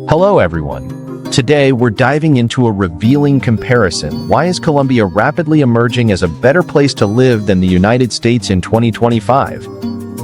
Hello everyone. Today we're diving into a revealing comparison. Why is Colombia rapidly emerging as a better place to live than the United States in 2025?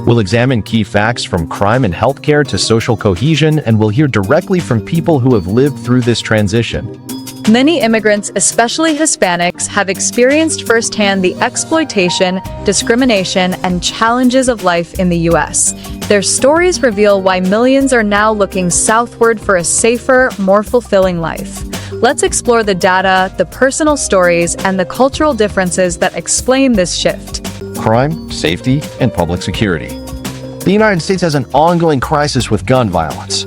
We'll examine key facts from crime and healthcare to social cohesion, and we'll hear directly from people who have lived through this transition. Many immigrants, especially Hispanics, have experienced firsthand the exploitation, discrimination, and challenges of life in the U.S. Their stories reveal why millions are now looking southward for a safer, more fulfilling life. Let's explore the data, the personal stories, and the cultural differences that explain this shift. Crime, safety, and public security. The United States has an ongoing crisis with gun violence.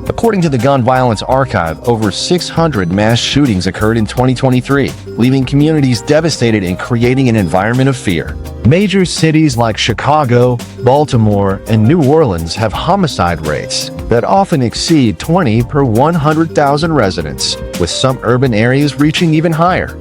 According to the Gun Violence Archive, over 600 mass shootings occurred in 2023, leaving communities devastated and creating an environment of fear. Major cities like Chicago, Baltimore, and New Orleans have homicide rates that often exceed 20 per 100,000 residents, with some urban areas reaching even higher.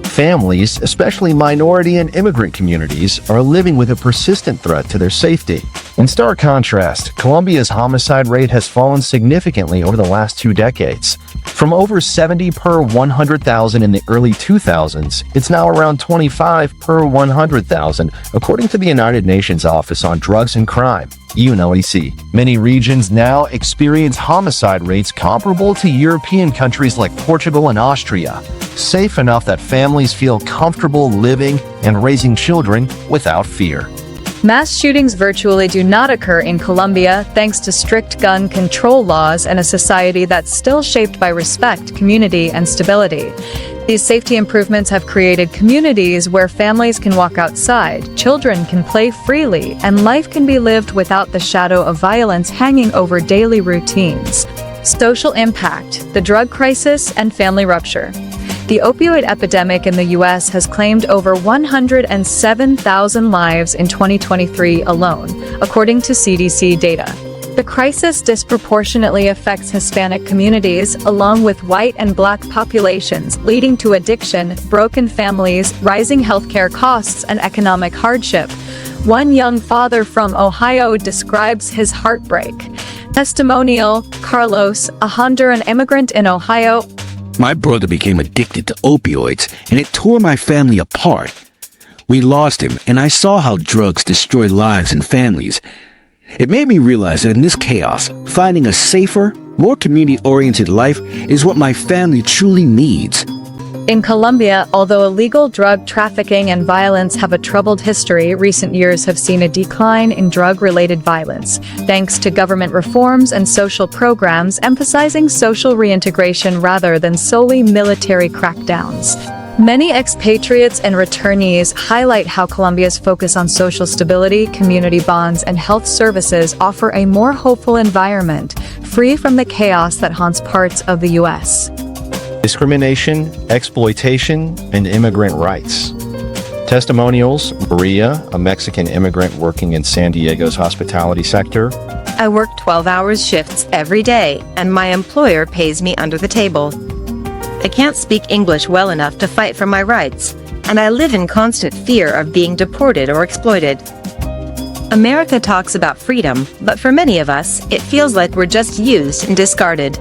Families, especially minority and immigrant communities, are living with a persistent threat to their safety. In stark contrast, Colombia's homicide rate has fallen significantly over the last 2 decades. From over 70 per 100,000 in the early 2000s, it's now around 25 per 100,000, according to the United Nations Office on Drugs and Crime, UNODC. Many regions now experience homicide rates comparable to European countries like Portugal and Austria, safe enough that families feel comfortable living and raising children without fear. Mass shootings virtually do not occur in Colombia thanks to strict gun control laws and a society that's still shaped by respect, community, and stability. These safety improvements have created communities where families can walk outside, children can play freely, and life can be lived without the shadow of violence hanging over daily routines. Social impact, the drug crisis, and family rupture. The opioid epidemic in the U.S. has claimed over 107,000 lives in 2023 alone, according to CDC data. The crisis disproportionately affects Hispanic communities, along with white and black populations, leading to addiction, broken families, rising healthcare costs, and economic hardship. One young father from Ohio describes his heartbreak. Testimonial: Carlos, a Honduran immigrant in Ohio. My brother became addicted to opioids, and it tore my family apart. We lost him, and I saw how drugs destroy lives and families. It made me realize that in this chaos, finding a safer, more community-oriented life is what my family truly needs. In Colombia, although illegal drug trafficking and violence have a troubled history, recent years have seen a decline in drug-related violence, thanks to government reforms and social programs emphasizing social reintegration rather than solely military crackdowns. Many expatriates and returnees highlight how Colombia's focus on social stability, community bonds, and health services offer a more hopeful environment, free from the chaos that haunts parts of the U.S. Discrimination, exploitation, and immigrant rights. Testimonials: Maria, a Mexican immigrant working in San Diego's hospitality sector. I work 12-hour shifts every day, and my employer pays me under the table. I can't speak English well enough to fight for my rights, and I live in constant fear of being deported or exploited. America talks about freedom, but for many of us, it feels like we're just used and discarded.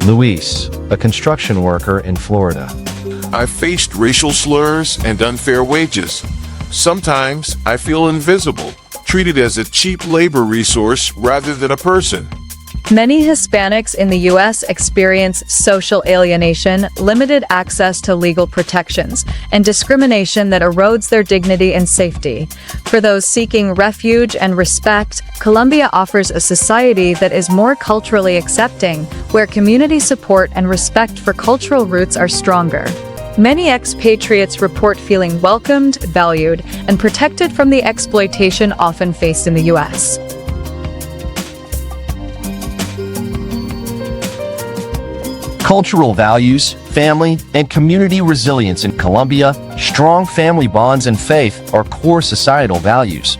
Luis, a construction worker in Florida. I've faced racial slurs and unfair wages. Sometimes I feel invisible, treated as a cheap labor resource rather than a person. Many Hispanics in the U.S. experience social alienation, limited access to legal protections, and discrimination that erodes their dignity and safety. For those seeking refuge and respect, Colombia offers a society that is more culturally accepting, where community support and respect for cultural roots are stronger. Many expatriates report feeling welcomed, valued, and protected from the exploitation often faced in the U.S. Cultural values, family, and community resilience in Colombia. Strong family bonds and faith are core societal values.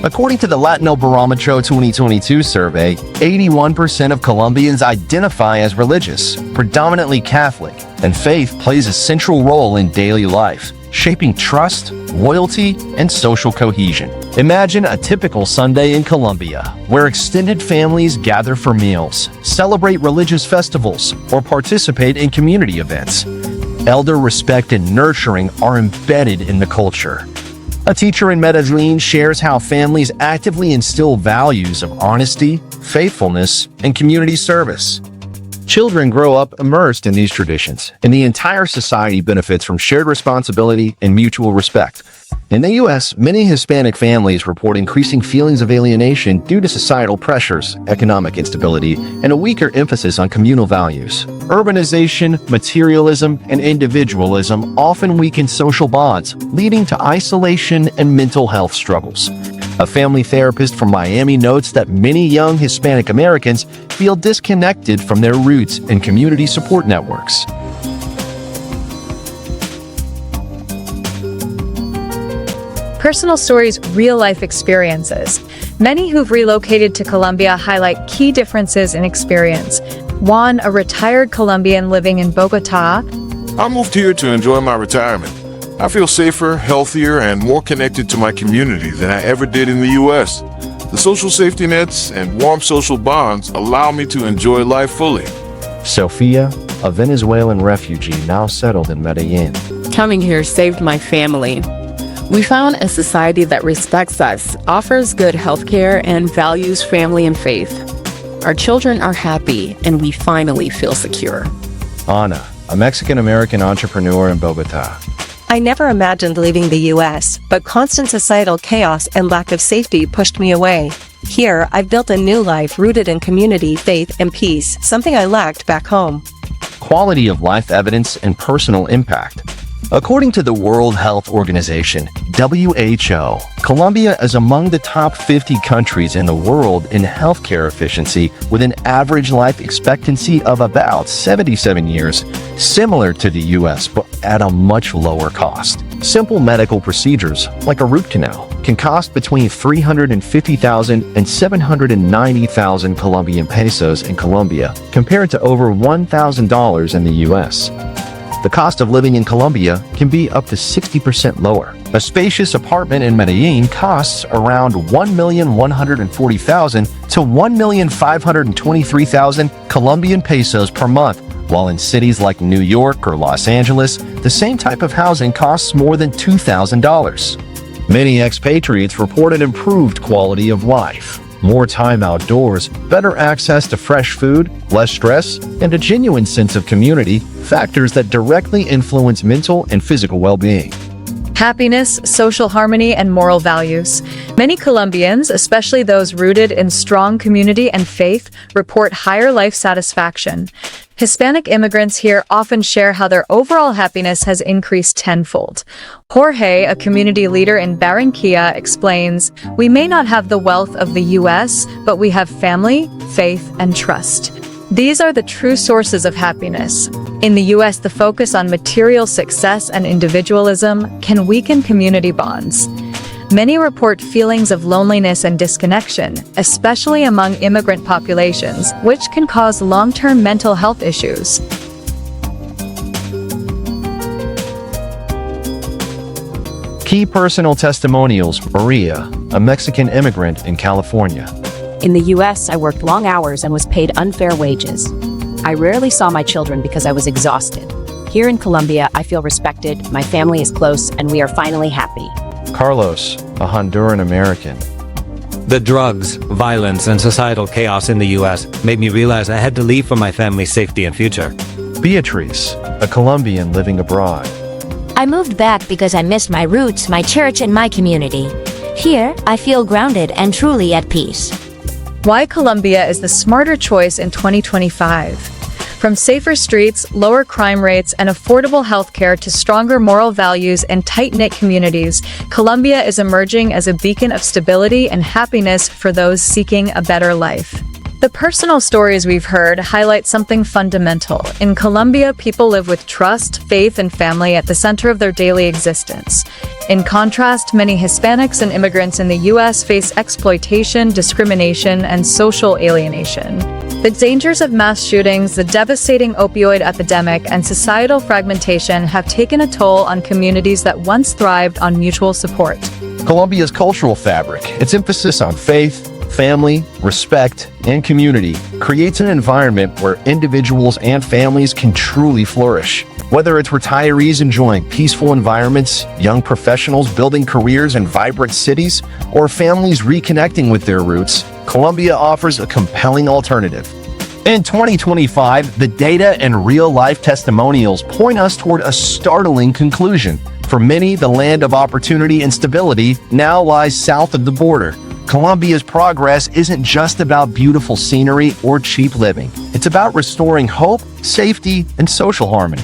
According to the Latino Barometro 2022 survey, 81% of Colombians identify as religious, predominantly Catholic, and faith plays a central role in daily life. shaping trust, loyalty, and social cohesion. Imagine a typical Sunday in Colombia, where extended families gather for meals, celebrate religious festivals, or participate in community events. Elder respect and nurturing are embedded in the culture. A teacher in Medellin shares how families actively instill values of honesty, faithfulness, and community service. Children grow up immersed in these traditions, and the entire society benefits from shared responsibility and mutual respect. In the U.S., many Hispanic families report increasing feelings of alienation due to societal pressures, economic instability, and a weaker emphasis on communal values. Urbanization, materialism, and individualism often weaken social bonds, leading to isolation and mental health struggles. A family therapist from Miami notes that many young Hispanic Americans feel disconnected from their roots and community support networks. Personal stories, real-life experiences. Many who've relocated to Colombia highlight key differences in experience. Juan, a retired Colombian living in Bogota. I moved here to enjoy my retirement. I feel safer, healthier, and more connected to my community than I ever did in the U.S. The social safety nets and warm social bonds allow me to enjoy life fully. Sophia, a Venezuelan refugee now settled in Medellin. Coming here saved my family. We found a society that respects us, offers good health care, and values family and faith. Our children are happy, and we finally feel secure. Ana, a Mexican-American entrepreneur in Bogota. I never imagined leaving the U.S., but constant societal chaos and lack of safety pushed me away. Here, I've built a new life rooted in community, faith, and peace, something I lacked back home. Quality of life evidence and personal impact. According to the World Health Organization, WHO, Colombia is among the top 50 countries in the world in healthcare efficiency, with an average life expectancy of about 77 years, similar to the US but at a much lower cost. Simple medical procedures, like a root canal, can cost between 350,000 and 790,000 Colombian pesos in Colombia, compared to over $1,000 in the US. The cost of living in Colombia can be up to 60% lower. A spacious apartment in Medellin costs around 1,140,000 to 1,523,000 Colombian pesos per month, while in cities like New York or Los Angeles, the same type of housing costs more than $2,000. Many expatriates report an improved quality of life. More time outdoors, better access to fresh food, less stress, and a genuine sense of community, factors that directly influence mental and physical well-being. Happiness, social harmony, and moral values. Many Colombians, especially those rooted in strong community and faith, report higher life satisfaction. Hispanic immigrants here often share how their overall happiness has increased tenfold. Jorge, a community leader in Barranquilla, explains, "We may not have the wealth of the U.S., but we have family, faith, and trust. These are the true sources of happiness. In the U.S., the focus on material success and individualism can weaken community bonds." Many report feelings of loneliness and disconnection, especially among immigrant populations, which can cause long-term mental health issues. Key personal testimonials. Maria, a Mexican immigrant in California. In the U.S., I worked long hours and was paid unfair wages. I rarely saw my children because I was exhausted. Here in Colombia, I feel respected, my family is close, and we are finally happy. Carlos, a Honduran American. The drugs, violence, and societal chaos in the U.S. made me realize I had to leave for my family's safety and future. Beatrice, a Colombian living abroad. I moved back because I missed my roots, my church, and my community. Here, I feel grounded and truly at peace. Why Colombia is the smarter choice in 2025. From safer streets, lower crime rates, and affordable healthcare to stronger moral values and tight-knit communities, Colombia is emerging as a beacon of stability and happiness for those seeking a better life. The personal stories we've heard highlight something fundamental. In Colombia, people live with trust, faith, and family at the center of their daily existence. In contrast, many Hispanics and immigrants in the U.S. face exploitation, discrimination, and social alienation. The dangers of mass shootings, the devastating opioid epidemic, and societal fragmentation have taken a toll on communities that once thrived on mutual support. Colombia's cultural fabric, its emphasis on faith, family, respect, and community, creates an environment where individuals and families can truly flourish. Whether it's retirees enjoying peaceful environments, young professionals building careers in vibrant cities, or families reconnecting with their roots, Colombia offers a compelling alternative. In 2025, the data and real-life testimonials point us toward a startling conclusion. For many, the land of opportunity and stability now lies south of the border. Colombia's progress isn't just about beautiful scenery or cheap living. It's about restoring hope, safety, and social harmony.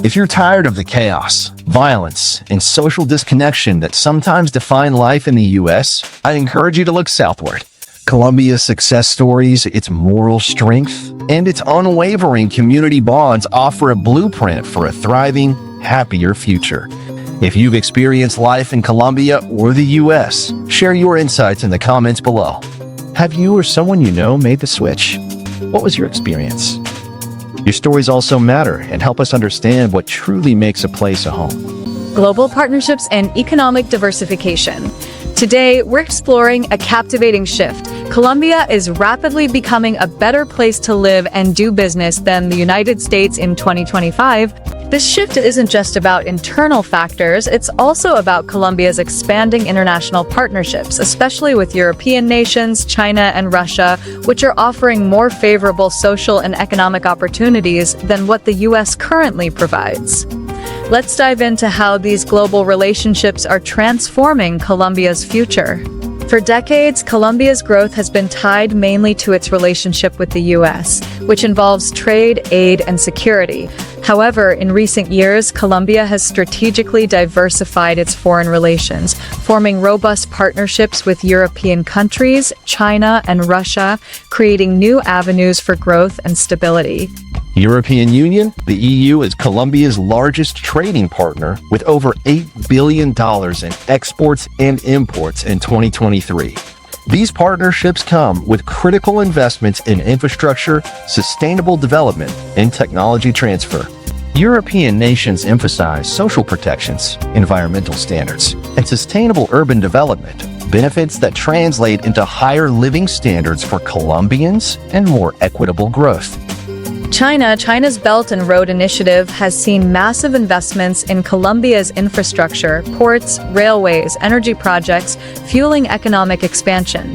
If you're tired of the chaos, violence, and social disconnection that sometimes define life in the U.S., I encourage you to look southward. Colombia's success stories, its moral strength, and its unwavering community bonds offer a blueprint for a thriving, happier future. If you've experienced life in Colombia or the U.S., share your insights in the comments below. Have you or someone you know made the switch? What was your experience? Your stories also matter and help us understand what truly makes a place a home. Global partnerships and economic diversification. Today, we're exploring a captivating shift. Colombia is rapidly becoming a better place to live and do business than the United States in 2025. This shift isn't just about internal factors, it's also about Colombia's expanding international partnerships, especially with European nations, China, and Russia, which are offering more favorable social and economic opportunities than what the U.S. currently provides. Let's dive into how these global relationships are transforming Colombia's future. For decades, Colombia's growth has been tied mainly to its relationship with the U.S., which involves trade, aid, and security. However, in recent years, Colombia has strategically diversified its foreign relations, forming robust partnerships with European countries, China, and Russia, creating new avenues for growth and stability. European Union, the EU, is Colombia's largest trading partner with over $8 billion in exports and imports in 2023. These partnerships come with critical investments in infrastructure, sustainable development, and technology transfer. European nations emphasize social protections, environmental standards, and sustainable urban development, benefits that translate into higher living standards for Colombians and more equitable growth. China's Belt and Road Initiative has seen massive investments in Colombia's infrastructure, ports, railways, energy projects, fueling economic expansion.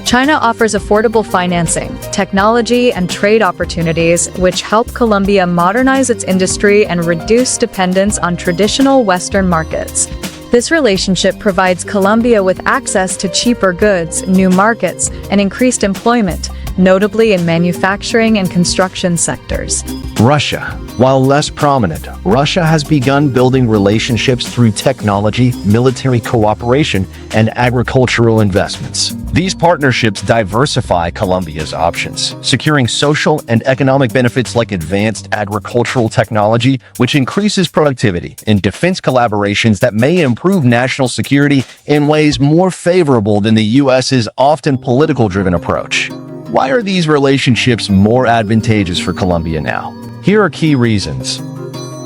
China offers affordable financing, technology, and trade opportunities, which help Colombia modernize its industry and reduce dependence on traditional Western markets. This relationship provides Colombia with access to cheaper goods, new markets, and increased employment, notably in manufacturing and construction sectors. Russia. While less prominent, Russia has begun building relationships through technology, military cooperation, and agricultural investments. These partnerships diversify Colombia's options, securing social and economic benefits like advanced agricultural technology, which increases productivity, and defense collaborations that may improve national security in ways more favorable than the U.S.'s often political-driven approach. Why are these relationships more advantageous for Colombia now? Here are key reasons.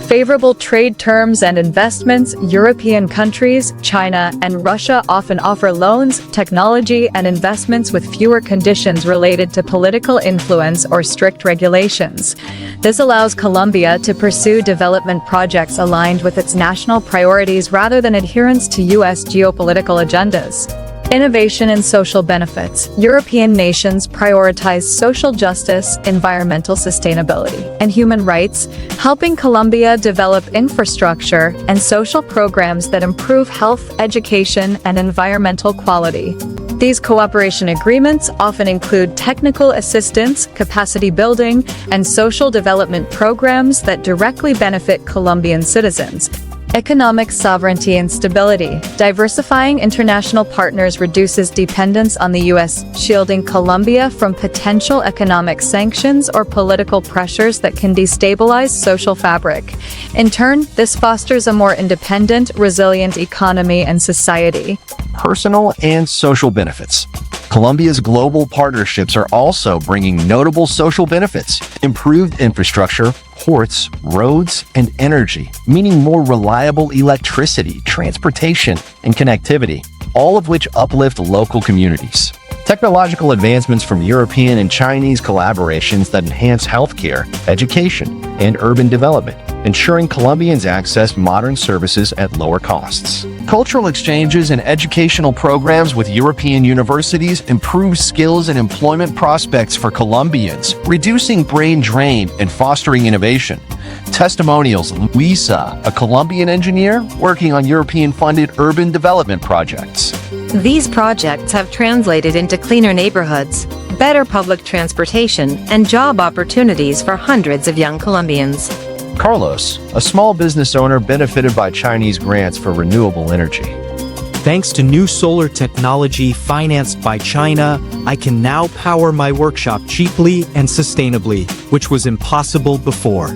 Favorable trade terms and investments. European countries, China, and Russia often offer loans, technology, and investments with fewer conditions related to political influence or strict regulations. This allows Colombia to pursue development projects aligned with its national priorities rather than adherence to U.S. geopolitical agendas. Innovation and social benefits. European nations prioritize social justice, environmental sustainability, and human rights, helping Colombia develop infrastructure and social programs that improve health, education, and environmental quality. These cooperation agreements often include technical assistance, capacity building, and social development programs that directly benefit Colombian citizens. Economic sovereignty and stability. Diversifying international partners reduces dependence on the U.S., shielding Colombia from potential economic sanctions or political pressures that can destabilize social fabric. In turn, this fosters a more independent, resilient economy and society. Personal and social benefits. Colombia's global partnerships are also bringing notable social benefits: improved infrastructure, ports, roads, and energy, meaning more reliable electricity, transportation, and connectivity, all of which uplift local communities. Technological advancements from European and Chinese collaborations that enhance healthcare, education, and urban development, ensuring Colombians access modern services at lower costs. Cultural exchanges and educational programs with European universities improve skills and employment prospects for Colombians, reducing brain drain and fostering innovation. Testimonials. Luisa, a Colombian engineer working on European-funded urban development projects. These projects have translated into cleaner neighborhoods, better public transportation, and job opportunities for hundreds of young Colombians. Carlos, a small business owner benefited by Chinese grants for renewable energy. Thanks to new solar technology financed by China, I can now power my workshop cheaply and sustainably, which was impossible before.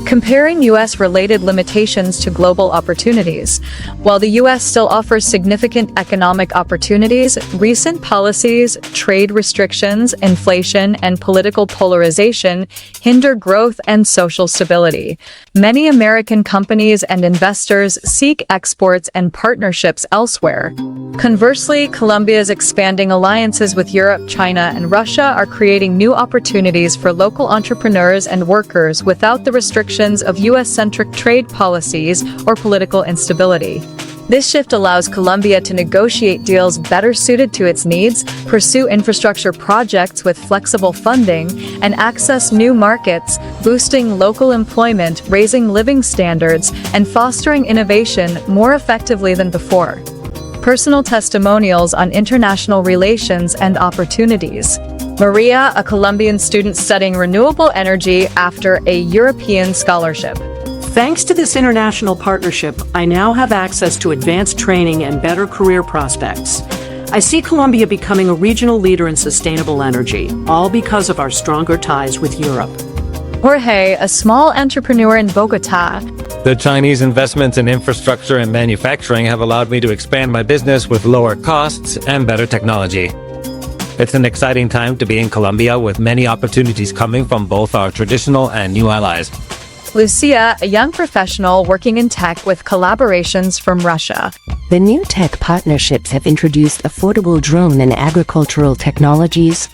Comparing U.S.-related limitations to global opportunities. While the U.S. still offers significant economic opportunities, recent policies, trade restrictions, inflation, and political polarization hinder growth and social stability. Many American companies and investors seek exports and partnerships elsewhere. Conversely, Colombia's expanding alliances with Europe, China, and Russia are creating new opportunities for local entrepreneurs and workers without the restrictions of U.S.-centric trade policies or political instability. This shift allows Colombia to negotiate deals better suited to its needs, pursue infrastructure projects with flexible funding, and access new markets, boosting local employment, raising living standards, and fostering innovation more effectively than before. Personal testimonials on international relations and opportunities. Maria, a Colombian student studying renewable energy after a European scholarship. Thanks to this international partnership, I now have access to advanced training and better career prospects. I see Colombia becoming a regional leader in sustainable energy, all because of our stronger ties with Europe. Jorge, a small entrepreneur in Bogota. The Chinese investments in infrastructure and manufacturing have allowed me to expand my business with lower costs and better technology. It's an exciting time to be in Colombia, with many opportunities coming from both our traditional and new allies. Lucia, a young professional working in tech with collaborations from Russia. The new tech partnerships have introduced affordable drone and agricultural technologies.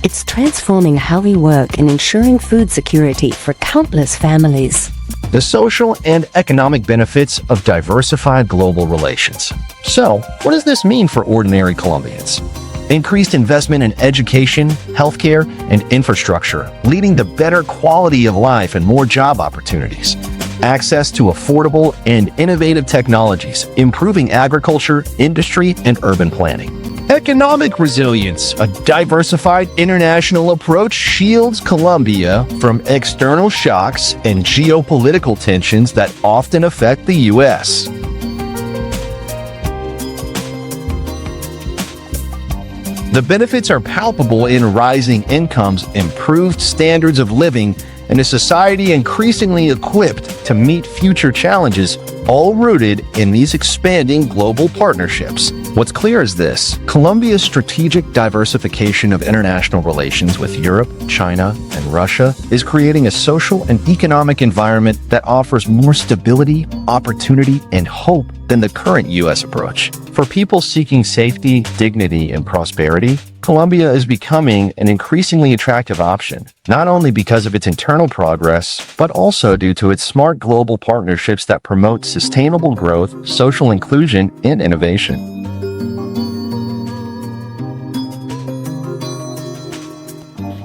It's transforming how we work and ensuring food security for countless families. The social and economic benefits of diversified global relations. So, what does this mean for ordinary Colombians? Increased investment in education, healthcare, and infrastructure, leading to better quality of life and more job opportunities. Access to affordable and innovative technologies, improving agriculture, industry, and urban planning. Economic resilience. A diversified international approach shields Colombia from external shocks and geopolitical tensions that often affect the U.S. The benefits are palpable in rising incomes, improved standards of living, and a society increasingly equipped to meet future challenges, all rooted in these expanding global partnerships. What's clear is this: Colombia's strategic diversification of international relations with Europe, China, and Russia is creating a social and economic environment that offers more stability, opportunity, and hope than the current U.S. approach. For people seeking safety, dignity, and prosperity, Colombia is becoming an increasingly attractive option, not only because of its internal progress, but also due to its smart global partnerships that promote sustainable growth, social inclusion, and innovation.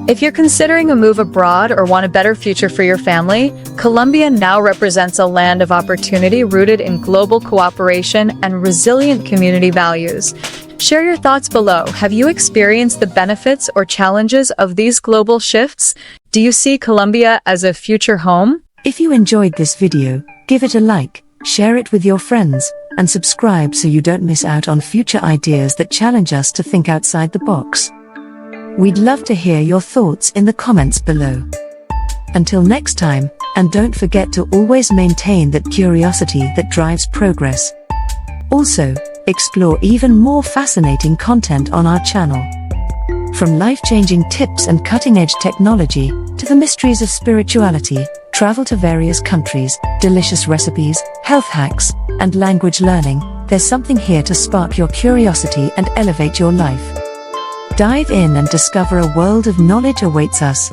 If you're considering a move abroad or want a better future for your family, Colombia now represents a land of opportunity rooted in global cooperation and resilient community values. Share your thoughts below. Have you experienced the benefits or challenges of these global shifts? Do you see Colombia as a future home? If you enjoyed this video, give it a like, share it with your friends, and subscribe so you don't miss out on future ideas that challenge us to think outside the box. We'd love to hear your thoughts in the comments below. Until next time, and don't forget to always maintain that curiosity that drives progress. Also, explore even more fascinating content on our channel. From life-changing tips and cutting-edge technology, to the mysteries of spirituality, travel to various countries, delicious recipes, health hacks, and language learning, there's something here to spark your curiosity and elevate your life. Dive in and discover a world of knowledge awaits us.